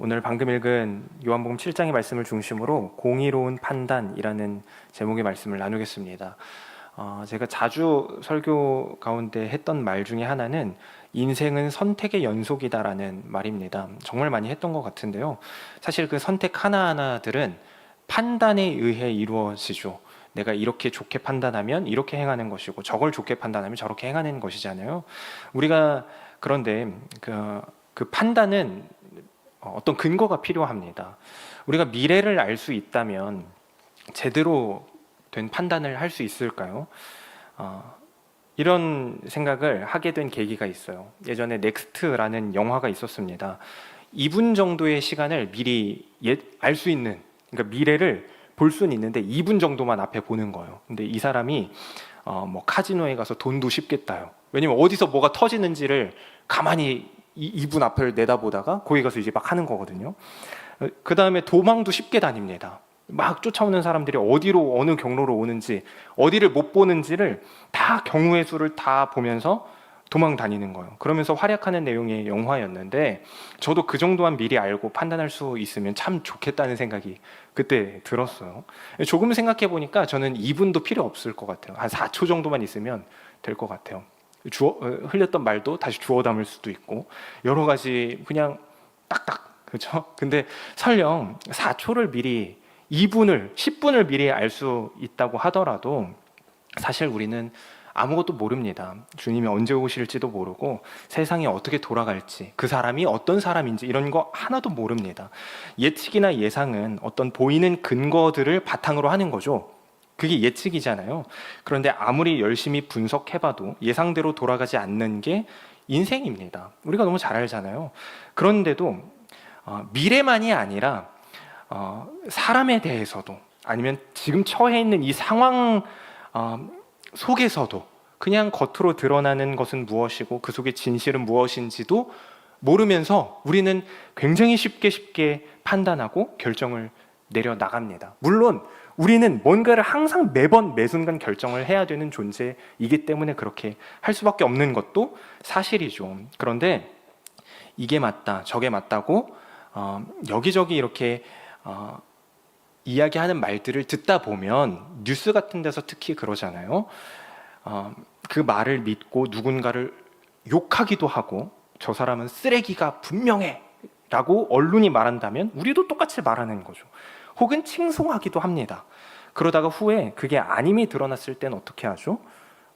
오늘 방금 읽은 요한복음 7장의 말씀을 중심으로 공의로운 판단이라는 제목의 말씀을 나누겠습니다. 제가 자주 설교 가운데 했던 말 중에 하나는 인생은 선택의 연속이다라는 말입니다. 정말 많이 했던 것 같은데요. 사실 그 선택 하나하나들은 판단에 의해 이루어지죠. 내가 이렇게 좋게 판단하면 이렇게 행하는 것이고 저걸 좋게 판단하면 저렇게 행하는 것이잖아요. 우리가 그런데 그 판단은 어떤 근거가 필요합니다. 우리가 미래를 알 수 있다면 제대로 된 판단을 할 수 있을까요? 이런 생각을 하게 된 계기가 있어요. 예전에 넥스트라는 영화가 있었습니다. 2분 정도의 시간을 미리 알 수 있는, 그러니까 미래를 볼 수는 있는데 2분 정도만 앞에 보는 거예요. 근데 이 사람이 뭐 카지노에 가서 돈도 쉽게 따요. 왜냐면 어디서 뭐가 터지는지를 가만히 2분 앞을 내다보다가 거기 가서 이제 막 하는 거거든요. 그 다음에 도망도 쉽게 다닙니다. 막 쫓아오는 사람들이 어디로 어느 경로로 오는지 어디를 못 보는지를 다 경우의 수를 다 보면서 도망 다니는 거예요. 그러면서 활약하는 내용의 영화였는데 저도 그 정도만 미리 알고 판단할 수 있으면 참 좋겠다는 생각이 그때 들었어요. 조금 생각해 보니까 저는 2분도 필요 없을 것 같아요. 한 4초 정도만 있으면 될 것 같아요. 흘렸던 말도 다시 주워 담을 수도 있고 여러 가지 그냥 딱딱, 그렇죠? 근데 설령 4초를 미리 2분을 10분을 미리 알 수 있다고 하더라도 사실 우리는 아무것도 모릅니다. 주님이 언제 오실지도 모르고 세상이 어떻게 돌아갈지, 그 사람이 어떤 사람인지 이런 거 하나도 모릅니다. 예측이나 예상은 어떤 보이는 근거들을 바탕으로 하는 거죠. 그게 예측이잖아요. 그런데 아무리 열심히 분석해봐도 예상대로 돌아가지 않는 게 인생입니다. 우리가 너무 잘 알잖아요. 그런데도 미래만이 아니라 사람에 대해서도 아니면 지금 처해 있는 이 상황 속에서도 그냥 겉으로 드러나는 것은 무엇이고 그 속의 진실은 무엇인지도 모르면서 우리는 굉장히 쉽게 판단하고 결정을 내려 나갑니다. 물론 우리는 뭔가를 항상 매번 매순간 결정을 해야 되는 존재이기 때문에 그렇게 할 수밖에 없는 것도 사실이죠. 그런데 이게 맞다, 저게 맞다고 여기저기 이렇게 이야기하는 말들을 듣다 보면 뉴스 같은 데서 특히 그러잖아요. 그 말을 믿고 누군가를 욕하기도 하고 저 사람은 쓰레기가 분명해 라고 언론이 말한다면 우리도 똑같이 말하는 거죠. 혹은 칭송하기도 합니다. 그러다가 후에 그게 아님이 드러났을 땐 어떻게 하죠?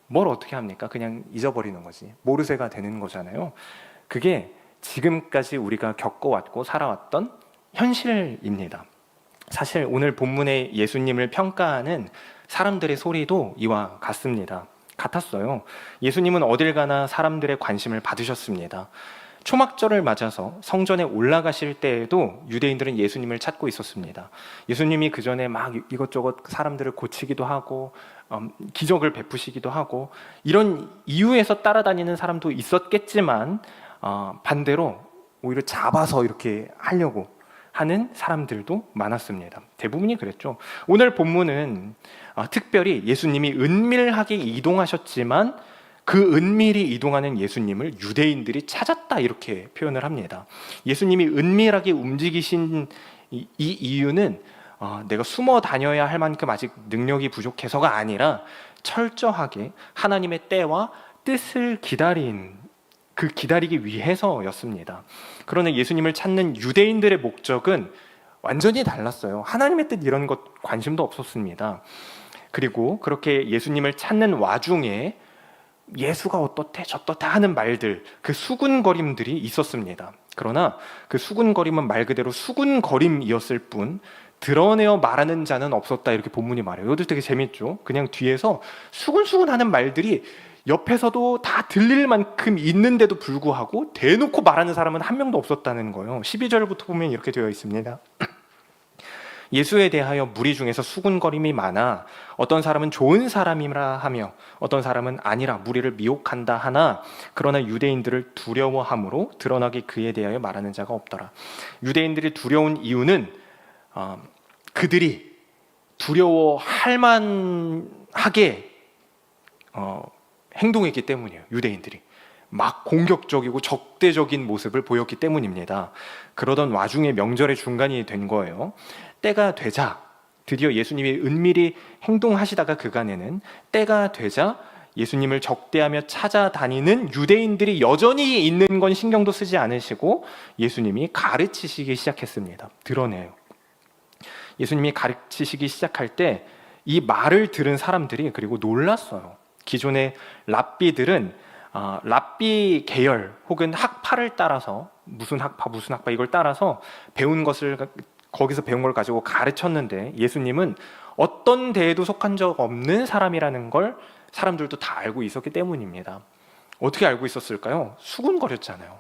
뭘 어떻게 합니까? 그냥 잊어버리는 거지. 모르쇠가 되는 거잖아요. 그게 지금까지 우리가 겪어왔고 살아왔던 현실입니다. 사실 오늘 본문의 예수님을 평가하는 사람들의 소리도 이와 같았어요. 예수님은 어딜 가나 사람들의 관심을 받으셨습니다. 초막절을 맞아서 성전에 올라가실 때에도 유대인들은 예수님을 찾고 있었습니다. 예수님이 그 전에 막 이것저것 사람들을 고치기도 하고 기적을 베푸시기도 하고 이런 이유에서 따라다니는 사람도 있었겠지만 반대로 오히려 잡아서 이렇게 하려고 하는 사람들도 많았습니다. 대부분이 그랬죠. 오늘 본문은 특별히 예수님이 은밀하게 이동하셨지만 그 은밀히 이동하는 예수님을 유대인들이 찾았다 이렇게 표현을 합니다. 예수님이 은밀하게 움직이신 이 이유는 내가 숨어 다녀야 할 만큼 아직 능력이 부족해서가 아니라 철저하게 하나님의 때와 뜻을 기다리기 위해서였습니다. 그러나 예수님을 찾는 유대인들의 목적은 완전히 달랐어요. 하나님의 뜻 이런 것 관심도 없었습니다. 그리고 그렇게 예수님을 찾는 와중에 예수가 어떻대 저떻대 하는 말들, 그 수군거림들이 있었습니다. 그러나 그 수군거림은 말 그대로 수군거림이었을 뿐 드러내어 말하는 자는 없었다 이렇게 본문이 말해요. 이것도 되게 재밌죠. 그냥 뒤에서 수군수군하는 말들이 옆에서도 다 들릴 만큼 있는데도 불구하고 대놓고 말하는 사람은 한 명도 없었다는 거예요. 12절부터 보면 이렇게 되어 있습니다. 예수에 대하여 무리 중에서 수군거림이 많아 어떤 사람은 좋은 사람이라 하며 어떤 사람은 아니라 무리를 미혹한다 하나 그러나 유대인들을 두려워함으로 드러나게 그에 대하여 말하는 자가 없더라. 유대인들이 두려운 이유는 그들이 두려워할 만하게 행동했기 때문이에요. 유대인들이 막 공격적이고 적대적인 모습을 보였기 때문입니다. 그러던 와중에 명절의 중간이 된 거예요. 때가 되자 드디어 예수님이 은밀히 행동하시다가 그간에는 때가 되자 예수님을 적대하며 찾아다니는 유대인들이 여전히 있는 건 신경도 쓰지 않으시고 예수님이 가르치시기 시작했습니다. 드러내요. 예수님이 가르치시기 시작할 때 이 말을 들은 사람들이 그리고 놀랐어요. 기존의 랍비들은 랍비 계열 혹은 학파를 따라서 무슨 학파 이걸 따라서 배운 것을 거기서 배운 걸 가지고 가르쳤는데 예수님은 어떤 대에도 속한 적 없는 사람이라는 걸 사람들도 다 알고 있었기 때문입니다. 어떻게 알고 있었을까요? 수군거렸잖아요.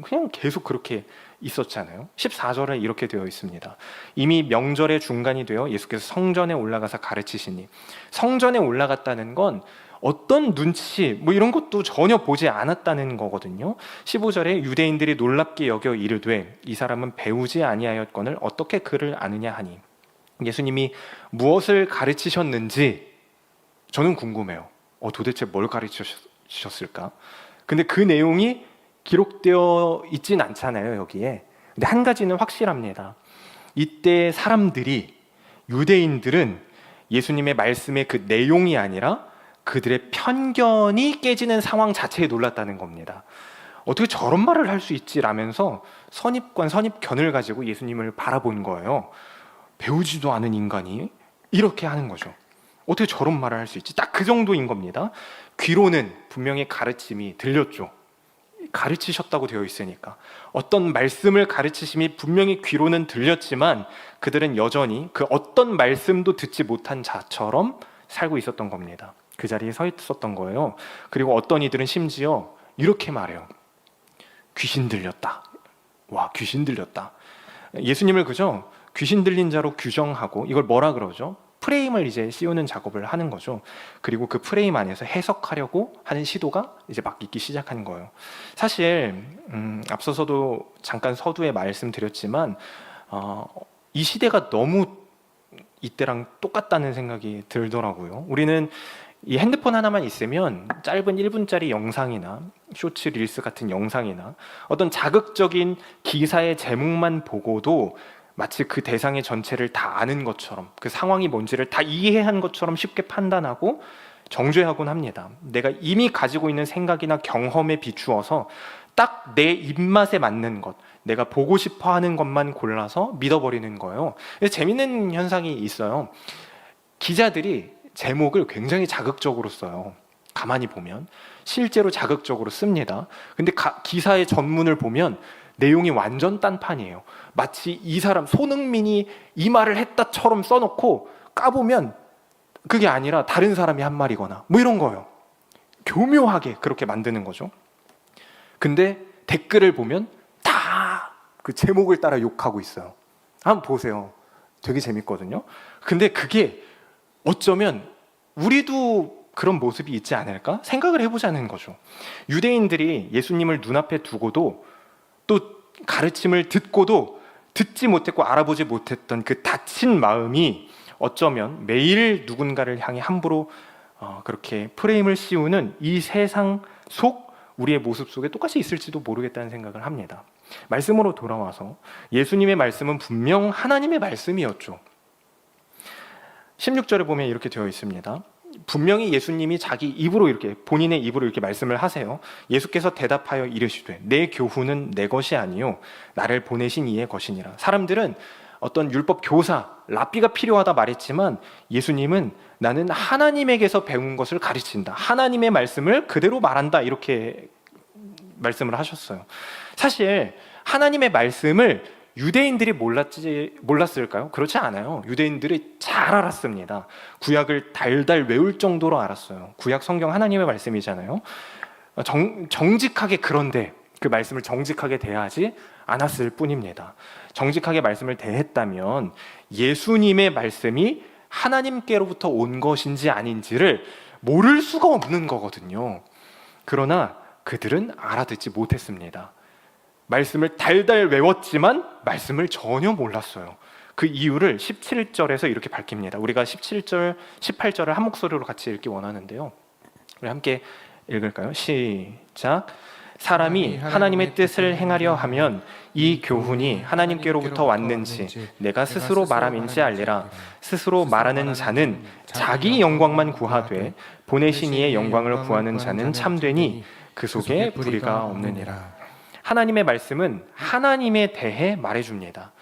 그냥 계속 그렇게 있었잖아요. 14절에 이렇게 되어 있습니다. 이미 명절의 중간이 되어 예수께서 성전에 올라가서 가르치시니, 성전에 올라갔다는 건 어떤 눈치 이런 것도 전혀 보지 않았다는 거거든요. 15절에 유대인들이 놀랍게 여겨 이르되 이 사람은 배우지 아니하였거늘 어떻게 그를 아느냐 하니, 예수님이 무엇을 가르치셨는지 저는 궁금해요. 도대체 뭘 가르치셨을까? 근데 그 내용이 기록되어 있진 않잖아요, 여기에. 근데 한 가지는 확실합니다. 이때 사람들이, 유대인들은 예수님의 말씀의 그 내용이 아니라 그들의 편견이 깨지는 상황 자체에 놀랐다는 겁니다. 어떻게 저런 말을 할 수 있지라면서 선입관, 선입견을 가지고 예수님을 바라본 거예요. 배우지도 않은 인간이 이렇게 하는 거죠. 어떻게 저런 말을 할 수 있지? 딱 그 정도인 겁니다. 귀로는 분명히 가르침이 들렸죠. 가르치셨다고 되어 있으니까. 어떤 말씀을 가르치심이 분명히 귀로는 들렸지만 그들은 여전히 그 어떤 말씀도 듣지 못한 자처럼 살고 있었던 겁니다. 그 자리에 서 있었던 거예요. 그리고 어떤 이들은 심지어 이렇게 말해요. 귀신 들렸다. 와, 귀신 들렸다. 예수님을 그저 귀신 들린 자로 규정하고, 이걸 뭐라 그러죠? 프레임을 이제 씌우는 작업을 하는 거죠. 그리고 그 프레임 안에서 해석하려고 하는 시도가 이제 막 있기 시작한 거예요. 사실 앞서서도 잠깐 서두에 말씀드렸지만 이 시대가 너무 이때랑 똑같다는 생각이 들더라고요. 우리는 이 핸드폰 하나만 있으면 짧은 1분짜리 영상이나 쇼츠 릴스 같은 영상이나 어떤 자극적인 기사의 제목만 보고도 마치 그 대상의 전체를 다 아는 것처럼, 그 상황이 뭔지를 다 이해한 것처럼 쉽게 판단하고 정죄하곤 합니다. 내가 이미 가지고 있는 생각이나 경험에 비추어서 딱 내 입맛에 맞는 것, 내가 보고 싶어 하는 것만 골라서 믿어버리는 거예요. 재밌는 현상이 있어요. 기자들이 제목을 굉장히 자극적으로 써요. 가만히 보면 실제로 자극적으로 씁니다. 근데 기사의 전문을 보면 내용이 완전 딴판이에요. 마치 이 사람 손흥민이 이 말을 했다처럼 써놓고 까보면 그게 아니라 다른 사람이 한 말이거나 이런 거예요. 교묘하게 그렇게 만드는 거죠. 근데 댓글을 보면 다 그 제목을 따라 욕하고 있어요. 한번 보세요. 되게 재밌거든요. 근데 그게 어쩌면 우리도 그런 모습이 있지 않을까 생각을 해보자는 거죠. 유대인들이 예수님을 눈앞에 두고도 또 가르침을 듣고도 듣지 못했고 알아보지 못했던 그 닫힌 마음이 어쩌면 매일 누군가를 향해 함부로 그렇게 프레임을 씌우는 이 세상 속 우리의 모습 속에 똑같이 있을지도 모르겠다는 생각을 합니다. 말씀으로 돌아와서 예수님의 말씀은 분명 하나님의 말씀이었죠. 16절에 보면 이렇게 되어 있습니다. 분명히 예수님이 자기 입으로 이렇게, 본인의 입으로 이렇게 말씀을 하세요. 예수께서 대답하여 이르시되 내 교훈은 내 것이 아니요 나를 보내신 이의 것이니라. 사람들은 어떤 율법 교사, 랍비가 필요하다 말했지만 예수님은 나는 하나님에게서 배운 것을 가르친다. 하나님의 말씀을 그대로 말한다. 이렇게 말씀을 하셨어요. 사실 하나님의 말씀을 유대인들이 몰랐을까요? 그렇지 않아요. 유대인들이 잘 알았습니다. 구약을 달달 외울 정도로 알았어요. 구약 성경 하나님의 말씀이잖아요. 정직하게, 그런데 그 말씀을 정직하게 대하지 않았을 뿐입니다. 정직하게 말씀을 대했다면 예수님의 말씀이 하나님께로부터 온 것인지 아닌지를 모를 수가 없는 거거든요. 그러나 그들은 알아듣지 못했습니다. 말씀을 달달 외웠지만 말씀을 전혀 몰랐어요. 그 이유를 17절에서 이렇게 밝힙니다. 우리가 17절, 18절을 한 목소리로 같이 읽기 원하는데요. 우리 함께 읽을까요? 시작. 사람이 하나님의 뜻을 행하려 하면 이 교훈이 하나님께로부터 왔는지 내가 스스로 말함인지 알리라. 스스로 말하는 자는 자기 영광만 구하되 보내신 이의 영광을 구하는 자는 참되니 그 속에 불의가 없느니라. 하나님의 말씀은 하나님에 대해 말해줍니다.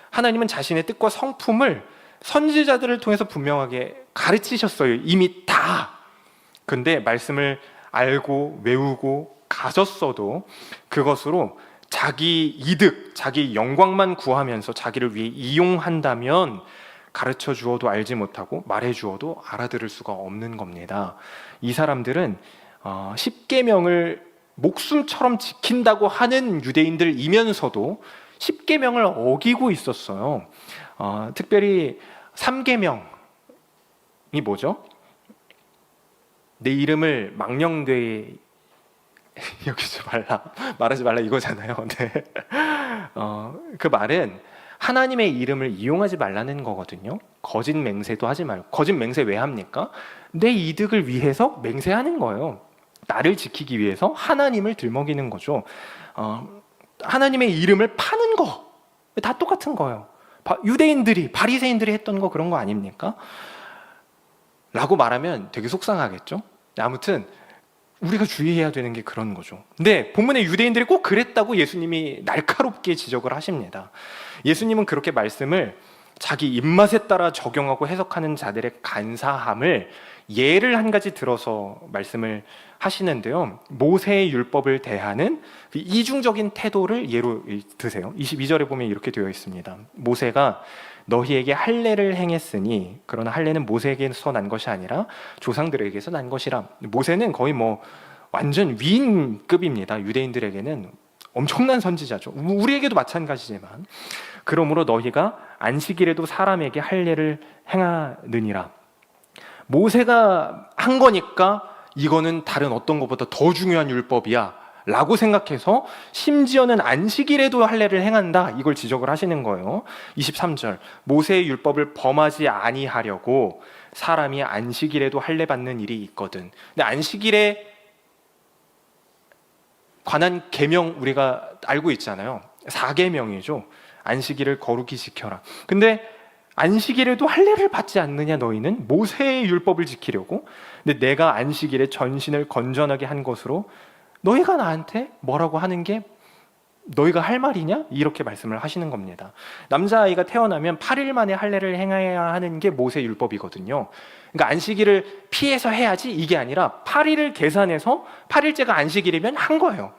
하나님은 자신의 뜻과 성품을 선지자들을 통해서 분명하게 가르치셨어요. 이미 다. 근데 말씀을 알고 외우고 가졌어도 그것으로 자기 이득, 자기 영광만 구하면서 자기를 위해 이용한다면 가르쳐 주어도 알지 못하고 말해 주어도 알아들을 수가 없는 겁니다. 이 사람들은 십계명을 목숨처럼 지킨다고 하는 유대인들이면서도 십계명을 어기고 있었어요. 특별히 3계명이 뭐죠? 내 이름을 망령되이 여기지 말라, 말하지 말라 이거잖아요. 네. 그 말은 하나님의 이름을 이용하지 말라는 거거든요. 거짓 맹세도 하지 말고. 거짓 맹세 왜 합니까? 내 이득을 위해서 맹세하는 거예요. 나를 지키기 위해서 하나님을 들먹이는 거죠. 하나님의 이름을 파는 거 다 똑같은 거예요. 유대인들이, 바리새인들이 했던 거 그런 거 아닙니까? 라고 말하면 되게 속상하겠죠. 아무튼 우리가 주의해야 되는 게 그런 거죠. 근데 본문의 유대인들이 꼭 그랬다고 예수님이 날카롭게 지적을 하십니다. 예수님은 그렇게 말씀을 자기 입맛에 따라 적용하고 해석하는 자들의 간사함을 예를 한 가지 들어서 말씀을 하시는데요. 모세의 율법을 대하는 그 이중적인 태도를 예로 드세요. 22절에 보면 이렇게 되어 있습니다. 모세가 너희에게 할례를 행했으니 그러나 할례는 모세에게서 난 것이 아니라 조상들에게서 난 것이라. 모세는 거의 완전 위인급입니다. 유대인들에게는 엄청난 선지자죠. 우리에게도 마찬가지지만. 그러므로 너희가 안식일에도 사람에게 할례를 행하느니라. 모세가 한 거니까 이거는 다른 어떤 것보다 더 중요한 율법이야 라고 생각해서 심지어는 안식일에도 할례를 행한다, 이걸 지적을 하시는 거예요. 23절, 모세의 율법을 범하지 아니하려고 사람이 안식일에도 할례 받는 일이 있거든. 근데 안식일에 관한 계명 우리가 알고 있잖아요. 4계명이죠. 안식일을 거룩히 지켜라. 근데 안식일에도 할례를 받지 않느냐 너희는? 모세의 율법을 지키려고? 근데 내가 안식일에 전신을 건전하게 한 것으로 너희가 나한테 뭐라고 하는 게 너희가 할 말이냐? 이렇게 말씀을 하시는 겁니다. 남자아이가 태어나면 8일 만에 할례를 행해야 하는 게 모세 율법이거든요. 그러니까 안식일을 피해서 해야지 이게 아니라 8일을 계산해서 8일째가 안식일이면 한 거예요.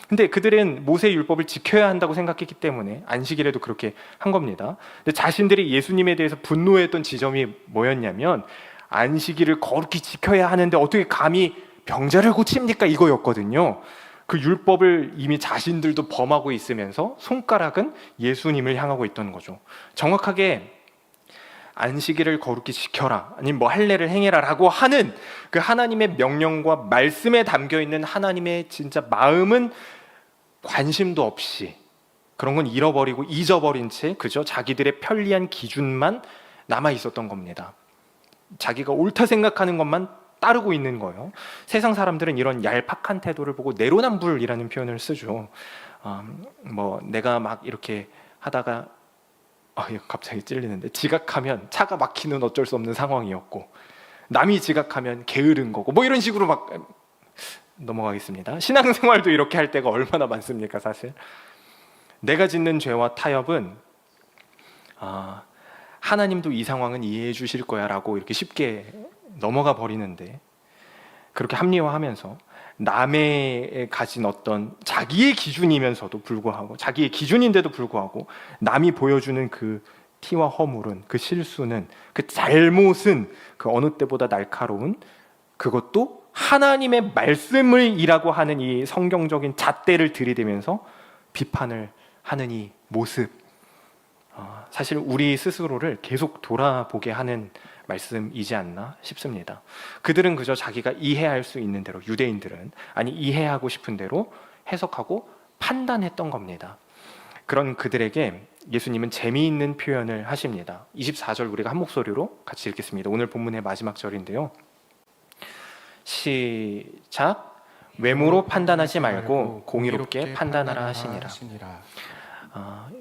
근데 그들은 모세 율법을 지켜야 한다고 생각했기 때문에 안식일에도 그렇게 한 겁니다. 근데 자신들이 예수님에 대해서 분노했던 지점이 뭐였냐면 안식일을 거룩히 지켜야 하는데 어떻게 감히 병자를 고칩니까? 이거였거든요. 그 율법을 이미 자신들도 범하고 있으면서 손가락은 예수님을 향하고 있던 거죠. 정확하게 안식일을 거룩히 지켜라, 아니면 할례를 행해라 라고 하는 그 하나님의 명령과 말씀에 담겨있는 하나님의 진짜 마음은 관심도 없이 그런 건 잃어버리고 잊어버린 채 그저 자기들의 편리한 기준만 남아 있었던 겁니다. 자기가 옳다 생각하는 것만 따르고 있는 거예요. 세상 사람들은 이런 얄팍한 태도를 보고 내로남불이라는 표현을 쓰죠. 내가 막 이렇게 하다가 갑자기 찔리는데, 지각하면 차가 막히는 어쩔 수 없는 상황이었고, 남이 지각하면 게으른 거고, 이런 식으로 막 넘어가겠습니다. 신앙생활도 이렇게 할 때가 얼마나 많습니까? 사실 내가 짓는 죄와 타협은 하나님도 이 상황은 이해해 주실 거야 라고 이렇게 쉽게 넘어가 버리는데, 그렇게 합리화하면서 남의 가진 어떤 자기의 기준이면서도 불구하고, 자기의 기준인데도 불구하고 남이 보여주는 그 티와 허물은, 그 실수는, 그 잘못은 그 어느 때보다 날카로운, 그것도 하나님의 말씀을 이라고 하는 이 성경적인 잣대를 들이대면서 비판을 하는 이 모습, 사실 우리 스스로를 계속 돌아보게 하는 말씀이지 않나 싶습니다. 그들은 그저 자기가 이해할 수 있는 대로, 유대인들은 이해하고 싶은 대로 해석하고 판단했던 겁니다. 그런 그들에게 예수님은 재미있는 표현을 하십니다. 24절 우리가 한 목소리로 같이 읽겠습니다. 오늘 본문의 마지막 절인데요. 시작. 외모로 판단하지 말고 공의롭게 판단하라 하시니라.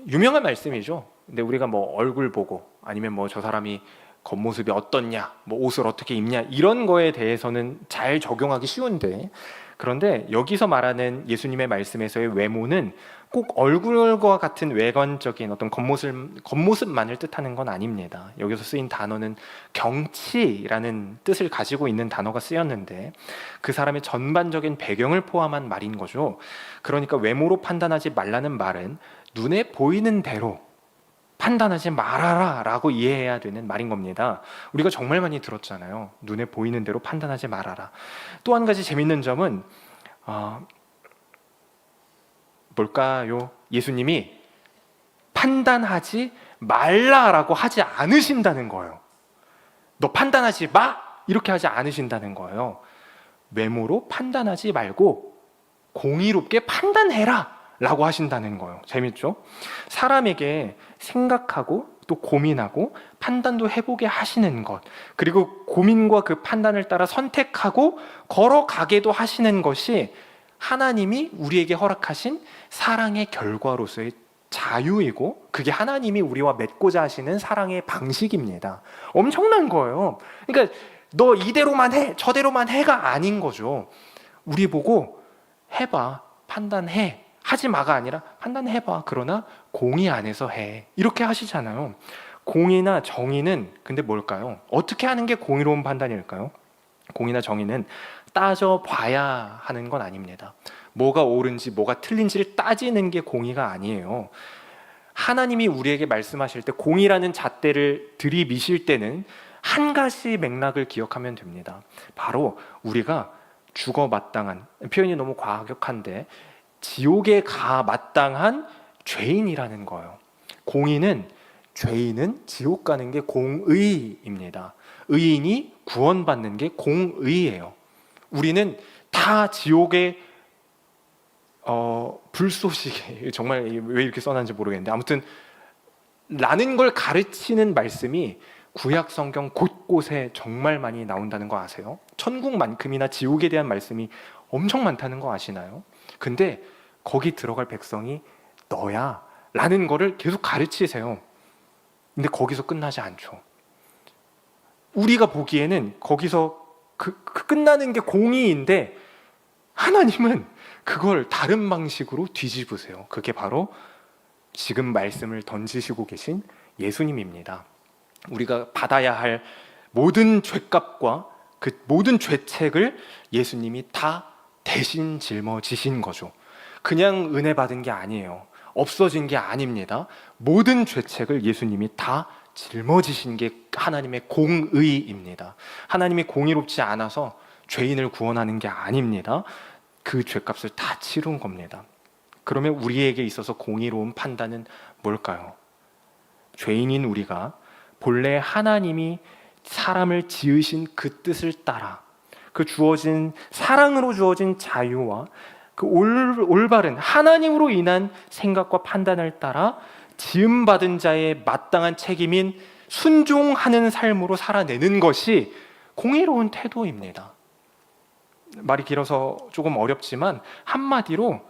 유명한 말씀이죠. 근데 우리가 뭐 얼굴 보고 아니면 뭐 저 사람이 겉모습이 어떻냐, 뭐 옷을 어떻게 입냐 이런 거에 대해서는 잘 적용하기 쉬운데, 그런데 여기서 말하는 예수님의 말씀에서의 외모는 꼭 얼굴과 같은 외관적인 어떤 겉모습만을 뜻하는 건 아닙니다. 여기서 쓰인 단어는 경치라는 뜻을 가지고 있는 단어가 쓰였는데 그 사람의 전반적인 배경을 포함한 말인 거죠. 그러니까 외모로 판단하지 말라는 말은 눈에 보이는 대로 판단하지 말아라 라고 이해해야 되는 말인 겁니다. 우리가 정말 많이 들었잖아요. 눈에 보이는 대로 판단하지 말아라. 또 한 가지 재밌는 점은 뭘까요? 예수님이 판단하지 말라라고 하지 않으신다는 거예요. 너 판단하지 마! 이렇게 하지 않으신다는 거예요. 외모로 판단하지 말고 공의롭게 판단해라 라고 하신다는 거예요. 재밌죠? 사람에게 생각하고 또 고민하고 판단도 해보게 하시는 것, 그리고 고민과 그 판단을 따라 선택하고 걸어가게도 하시는 것이 하나님이 우리에게 허락하신 사랑의 결과로서의 자유이고, 그게 하나님이 우리와 맺고자 하시는 사랑의 방식입니다. 엄청난 거예요. 그러니까 너 이대로만 해, 저대로만 해가 아닌 거죠. 우리 보고 해봐, 판단해, 하지 마가 아니라 판단해봐, 그러나 공의 안에서 해, 이렇게 하시잖아요. 공의나 정의는 근데 뭘까요? 어떻게 하는 게 공의로운 판단일까요? 공의나 정의는 따져봐야 하는 건 아닙니다. 뭐가 옳은지 뭐가 틀린지를 따지는 게 공의가 아니에요. 하나님이 우리에게 말씀하실 때, 공의라는 잣대를 들이미실 때는 한 가지 맥락을 기억하면 됩니다. 바로 우리가 죽어 마땅한, 표현이 너무 과격한데 지옥에 가 마땅한 죄인이라는 거예요. 공의는, 죄인은 지옥 가는 게 공의입니다. 의인이 구원받는 게 공의예요. 우리는 다 지옥의 불쏘시개, 정말 왜 이렇게 써놨는지 모르겠는데 아무튼 라는 걸 가르치는 말씀이 구약 성경 곳곳에 정말 많이 나온다는 거 아세요? 천국만큼이나 지옥에 대한 말씀이 엄청 많다는 거 아시나요? 근데 거기 들어갈 백성이 너야 라는 거를 계속 가르치세요. 근데 거기서 끝나지 않죠. 우리가 보기에는 거기서 끝나는 게 공의인데 하나님은 그걸 다른 방식으로 뒤집으세요. 그게 바로 지금 말씀을 던지시고 계신 예수님입니다. 우리가 받아야 할 모든 죄값과 그 모든 죄책을 예수님이 다 대신 짊어지신 거죠. 그냥 은혜 받은 게 아니에요. 없어진 게 아닙니다. 모든 죄책을 예수님이 다 짊어지신 게 하나님의 공의입니다. 하나님이 공의롭지 않아서 죄인을 구원하는 게 아닙니다. 그 죄값을 다 치른 겁니다. 그러면 우리에게 있어서 공의로운 판단은 뭘까요? 죄인인 우리가 본래 하나님이 사람을 지으신 그 뜻을 따라, 그 주어진 사랑으로 주어진 자유와 그 올바른 하나님으로 인한 생각과 판단을 따라 지음받은 자의 마땅한 책임인 순종하는 삶으로 살아내는 것이 공의로운 태도입니다. 말이 길어서 조금 어렵지만 한마디로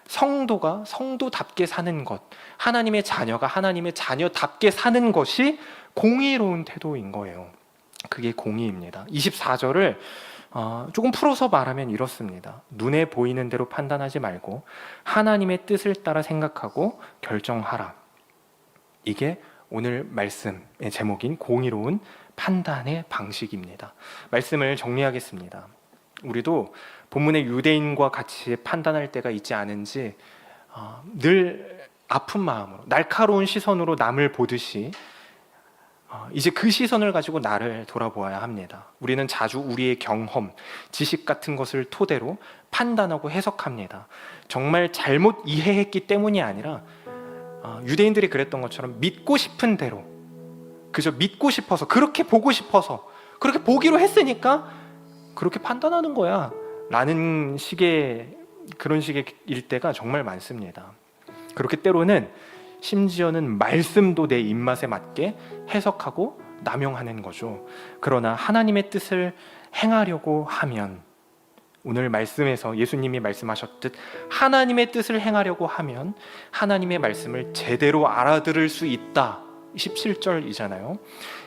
성도가 성도답게 사는 것, 하나님의 자녀가 하나님의 자녀답게 사는 것이 공의로운 태도인 거예요. 그게 공의입니다. 24절을 조금 풀어서 말하면 이렇습니다. 눈에 보이는 대로 판단하지 말고 하나님의 뜻을 따라 생각하고 결정하라. 이게 오늘 말씀의 제목인 공의로운 판단의 방식입니다. 말씀을 정리하겠습니다. 우리도 본문의 유대인과 같이 판단할 때가 있지 않은지 늘 아픈 마음으로, 날카로운 시선으로 남을 보듯이 이제 그 시선을 가지고 나를 돌아보아야 합니다. 우리는 자주 우리의 경험, 지식 같은 것을 토대로 판단하고 해석합니다. 정말 잘못 이해했기 때문이 아니라 유대인들이 그랬던 것처럼 믿고 싶은 대로, 그저 믿고 싶어서, 그렇게 보고 싶어서, 그렇게 보기로 했으니까 그렇게 판단하는 거야 라는 식의, 그런 식의 일때가 정말 많습니다. 그렇게 때로는 심지어는 말씀도 내 입맛에 맞게 해석하고 남용하는 거죠. 그러나 하나님의 뜻을 행하려고 하면 오늘 말씀에서 예수님이 말씀하셨듯 하나님의 뜻을 행하려고 하면 하나님의 말씀을 제대로 알아들을 수 있다. 17절이잖아요.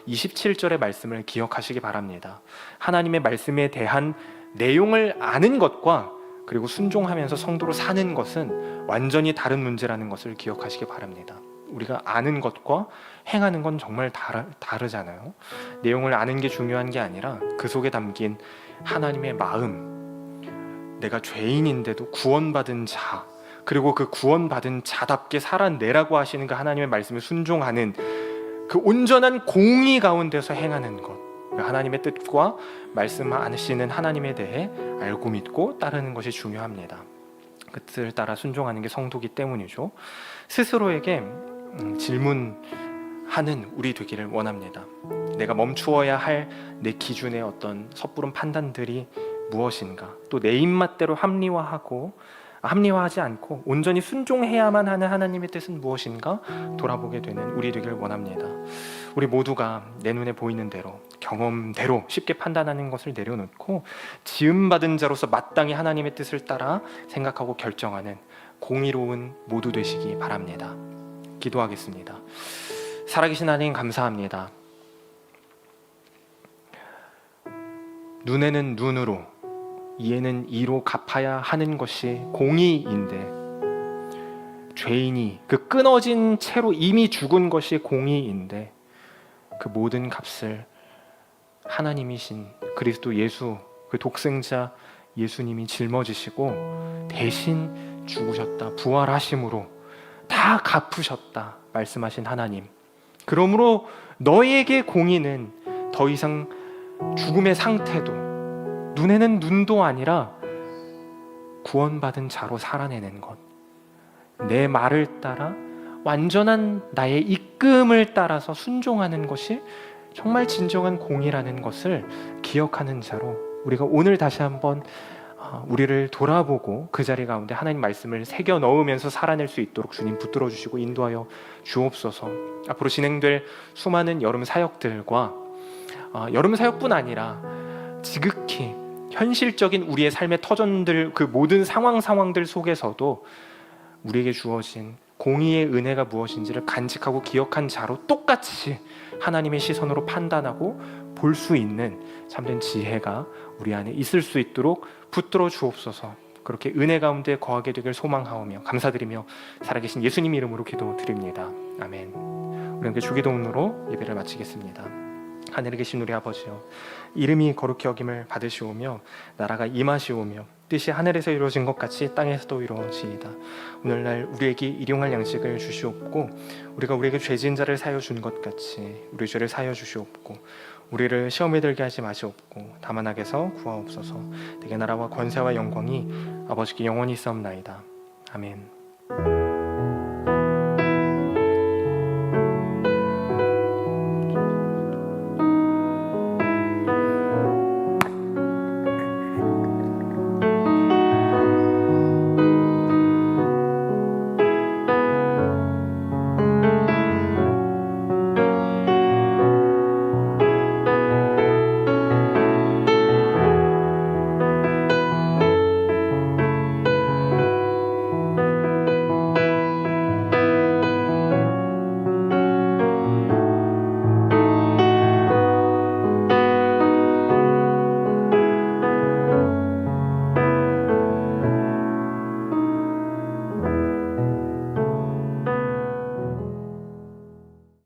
이 17절의 말씀을 기억하시기 바랍니다. 하나님의 말씀에 대한 내용을 아는 것과 그리고 순종하면서 성도로 사는 것은 완전히 다른 문제라는 것을 기억하시기 바랍니다. 우리가 아는 것과 행하는 건 정말 다르잖아요. 내용을 아는 게 중요한 게 아니라 그 속에 담긴 하나님의 마음, 내가 죄인인데도 구원받은 자, 그리고 그 구원받은 자답게 살아내라고 하시는 그 하나님의 말씀에 순종하는 그 온전한 공의 가운데서 행하는 것, 하나님의 뜻과 말씀하시는 하나님에 대해 알고 믿고 따르는 것이 중요합니다. 그 뜻을 따라 순종하는 게 성도기 때문이죠. 스스로에게 질문하는 우리 되기를 원합니다. 내가 멈추어야 할 내 기준의 어떤 섣부른 판단들이 무엇인가, 또 내 입맛대로 합리화하지 않고 온전히 순종해야만 하는 하나님의 뜻은 무엇인가 돌아보게 되는 우리 되기를 원합니다. 우리 모두가 내 눈에 보이는 대로, 경험대로 쉽게 판단하는 것을 내려놓고 지음받은 자로서 마땅히 하나님의 뜻을 따라 생각하고 결정하는 공의로운 모두 되시기 바랍니다. 기도하겠습니다. 살아계신 하나님 감사합니다. 눈에는 눈으로, 이에는 이로 갚아야 하는 것이 공의인데, 죄인이 그 끊어진 채로 이미 죽은 것이 공의인데, 그 모든 값을 하나님이신 그리스도 예수, 그 독생자 예수님이 짊어지시고 대신 죽으셨다, 부활하심으로 다 갚으셨다 말씀하신 하나님, 그러므로 너희에게 공의는 더 이상 죽음의 상태도, 눈에는 눈도 아니라 구원받은 자로 살아내는 것, 내 말을 따라 완전한 나의 이끌음을 따라서 순종하는 것이 정말 진정한 공의라는 것을 기억하는 자로 우리가 오늘 다시 한번 우리를 돌아보고 그 자리 가운데 하나님 말씀을 새겨 넣으면서 살아낼 수 있도록 주님 붙들어 주시고 인도하여 주옵소서. 앞으로 진행될 수많은 여름 사역들과 여름 사역뿐 아니라 지극히 현실적인 우리의 삶의 터전들, 그 모든 상황들 속에서도 우리에게 주어진 공의의 은혜가 무엇인지를 간직하고 기억한 자로 똑같이 하나님의 시선으로 판단하고 볼 수 있는 참된 지혜가 우리 안에 있을 수 있도록 붙들어 주옵소서. 그렇게 은혜 가운데 거하게 되길 소망하오며 감사드리며 살아계신 예수님 이름으로 기도드립니다. 아멘. 우리 함께 주기도문으로 예배를 마치겠습니다. 하늘에 계신 우리 아버지여, 이름이 거룩히 여김을 받으시오며 나라가 임하시오며 뜻이 하늘에서 이루어진 것 같이 땅에서도 이루어지이다. 오늘날 우리에게 일용할 양식을 주시옵고 우리가 우리에게 죄 지은 자를 사하여 준 것 같이 우리 죄를 사하여 주시옵고 우리를 시험에 들게 하지 마시옵고 다만 악에서 구하옵소서. 내게 나라와 권세와 영광이 아버지께 영원히 있사옵나이다. 아멘.